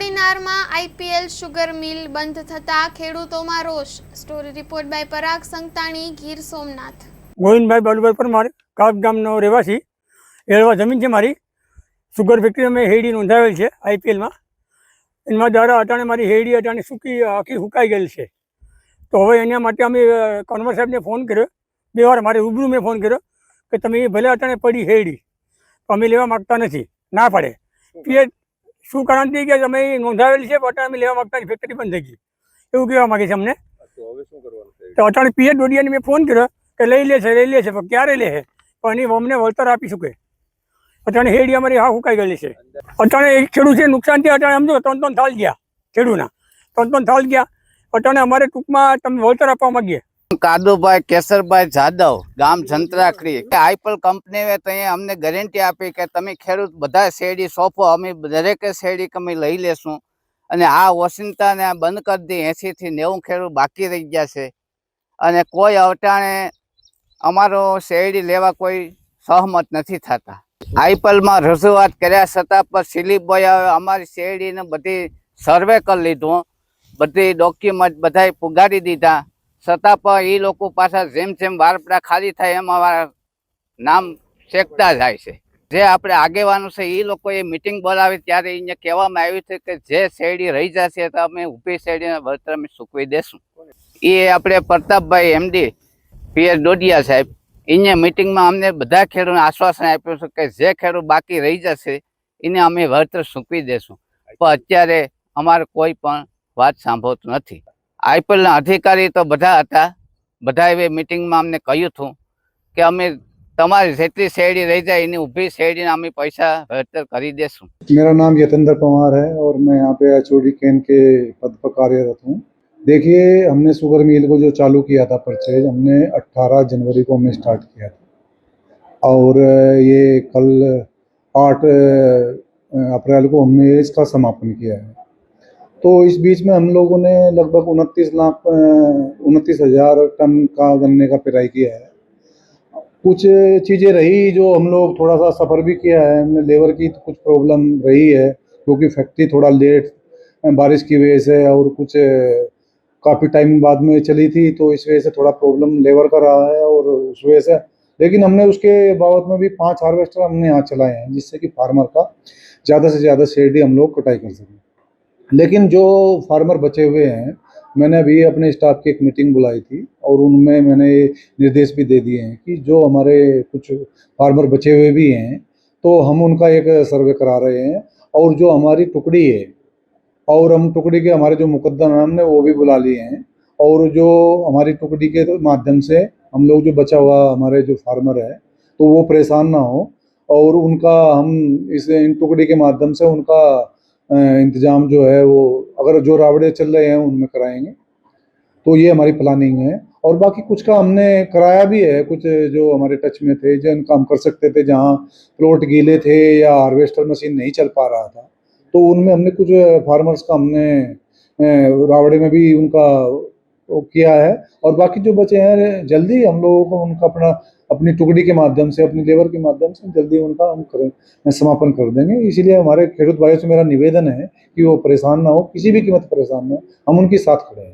કોડીનારમાં IPL sugar મિલ બંધ થતા ખેડૂતોમાં રોષ। સ્ટોરી રિપોર્ટ બાય પરાગ સંતાણી, ગીર સોમનાથ। ગોવિંદભાઈ બાલુભાઈ પરમાર, કાપ ગામનો રહેવાસી। એળવા જમીન છે મારી। શુગર ફેક્ટરી અમે હેડી નોંધાવેલ છે આઈપીએલમાં। એમાં દ્વારા અટાણે મારી હેડી અટાણે આખી સુકાઈ ગયેલ છે। તો હવે એના માટે અમે કન્વર સાહેબને ફોન કર્યો। બે વાર મારે રૂબરૂ મેં ફોન કર્યો કે તમે ભલે અટાણે પડી હેડી તો અમે લેવા માગતા નથી, ના પાડે। પીએચ શું કારણ કે અમે નોંધાવેલી છે પણ અમે લેવા માગતા નથી, ફેક્ટરી બંધ થઈ ગઈ એવું કહેવા માગે છે અમને। તો અટાણે પીએચ ડોડિયાને મેં ફોન કર્યો કે લઈ લે છે પણ ક્યારે લે છે, પણ એની અમને વળતર આપી શકે। અટાણે હેડી અમારી હા સુકાઈ ગયેલી છે। અટાણે એક ખેડૂત છે નુકસાન થયા, અટાણે સમજો 3 થાલ ગયા ખેડૂતના, 3 થાલ ગયા। અટાણે અમારે ટૂંકમાં તમે વળતર આપવા માંગીએ। કાદુભાઈ કેસરભાઈ જાદવ, ગામ જંત્રાકડી। આઈપલ કંપનીએ ત્યાં અમને ગેરંટી આપી કે તમે ખેડૂત બધા શેરડી સોંપો, અમે દરેકે શેરડી અમે લઈ લેશું। અને આ ઓચિંતાને બંધ કરી દી। 80 થી 90 ખેડૂત બાકી રહી ગયા છે અને કોઈ અટાણે અમારો શેરડી લેવા કોઈ સહમત નથી થતા। આઈપલમાં રજૂઆત કર્યા છતાં પણ સિલીપભાઈ અમારી શેરડીને બધી સર્વે કરી લીધું, બધી ડોક્યુમેન્ટ બધા પુગાડી દીધા, છતાં પણ એ લોકો પાછા જેમ જેમ વારપડા ખાલી થાય એમ અમારા નામ શેકતા જાય છે। જે આપણે આગેવાનો છે એ લોકોએ મિટિંગ બોલાવી ત્યારે એને કહેવામાં આવ્યું છે કે જે શેરડી રહી જશે તો અમે ઊભી શેરડીના વળતર અમે ચૂકવી દેશું। એ આપણે પ્રતાપભાઈ એમડી પીએચ ડોડિયા સાહેબ, એને મિટિંગમાં અમને બધા ખેડૂતોને આશ્વાસન આપ્યું છે કે જે ખેડૂત બાકી રહી જશે એને અમે વળતર ચૂકવી દેશું, પણ અત્યારે અમારે કોઈ પણ વાત સાંભળતું નથી। આઈપીએલના અધિકારી તો બધા હતા, બધાએ મિટિંગમાં અમને કહ્યું હતું કે અમે તમારી જેટલી શેરડી રહી જાય એની ઊભી શેરડીના અમે પૈસા વળતર કરી देसूँ। मेरा नाम यतेंद्र पवार है और मैं यहाँ पे एचओडी कैन के पद पर कार्यरत हूँ। देखिए, हमने शुगर मिल को जो चालू किया था परचेज, हमने 18 जनवरी को हमने स्टार्ट किया था और ये कल 8 अप्रैल को हमने इसका समापन किया है। तो इस बीच में हम लोगों ने लगभग 29,000 टन का गन्ने का पेराई किया है। कुछ चीज़ें रही जो हम लोग थोड़ा सा सफ़र भी किया है, हमने लेबर की तो कुछ प्रॉब्लम रही है क्योंकि फैक्ट्री थोड़ा लेट बारिश की वजह से और कुछ काफ़ी टाइम बाद में चली थी, तो इस वजह से थोड़ा प्रॉब्लम लेबर का रहा है और उस वजह से, लेकिन हमने उसके बाबत में भी 5 हार्वेस्टर हमने यहाँ चलाए हैं जिससे कि फार्मर का ज़्यादा से ज़्यादा शेरडी हम लोग कटाई कर सकें। लेकिन जो फार्मर बचे हुए हैं, मैंने अभी अपने स्टाफ की एक मीटिंग बुलाई थी और उनमें मैंने निर्देश भी दे दिए हैं कि जो हमारे कुछ फार्मर बचे हुए भी हैं तो हम उनका एक सर्वे करा रहे हैं और जो हमारी टुकड़ी है और हम टुकड़ी के हमारे जो मुकद्दम हमने वो भी बुला लिए हैं और जो हमारी टुकड़ी के माध्यम से हम लोग जो बचा हुआ हमारे जो फार्मर है तो वो परेशान ना हो और उनका हम इन टुकड़ी के माध्यम से उनका इंतजाम जो है वो अगर जो रावड़े चल रहे हैं उनमें कराएंगे। तो ये हमारी प्लानिंग है और बाकी कुछ का हमने कराया भी है, कुछ जो हमारे टच में थे जिन काम कर सकते थे, जहाँ प्लॉट गीले थे या हार्वेस्टर मशीन नहीं चल पा रहा था, तो उनमें हमने कुछ फार्मर्स का हमने रावड़े में भी उनका किया है और बाकी जो बचे हैं जल्दी हम लोगों को उनका अपनी टुकड़ी के माध्यम से, अपनी लेबर के माध्यम से जल्दी उनका हम समापन कर देंगे। इसीलिए हमारे खेडूत भाइयों से मेरा निवेदन है कि वो परेशान ना हो, किसी भी कीमत परेशान ना हो, हम उनके साथ खड़े हैं।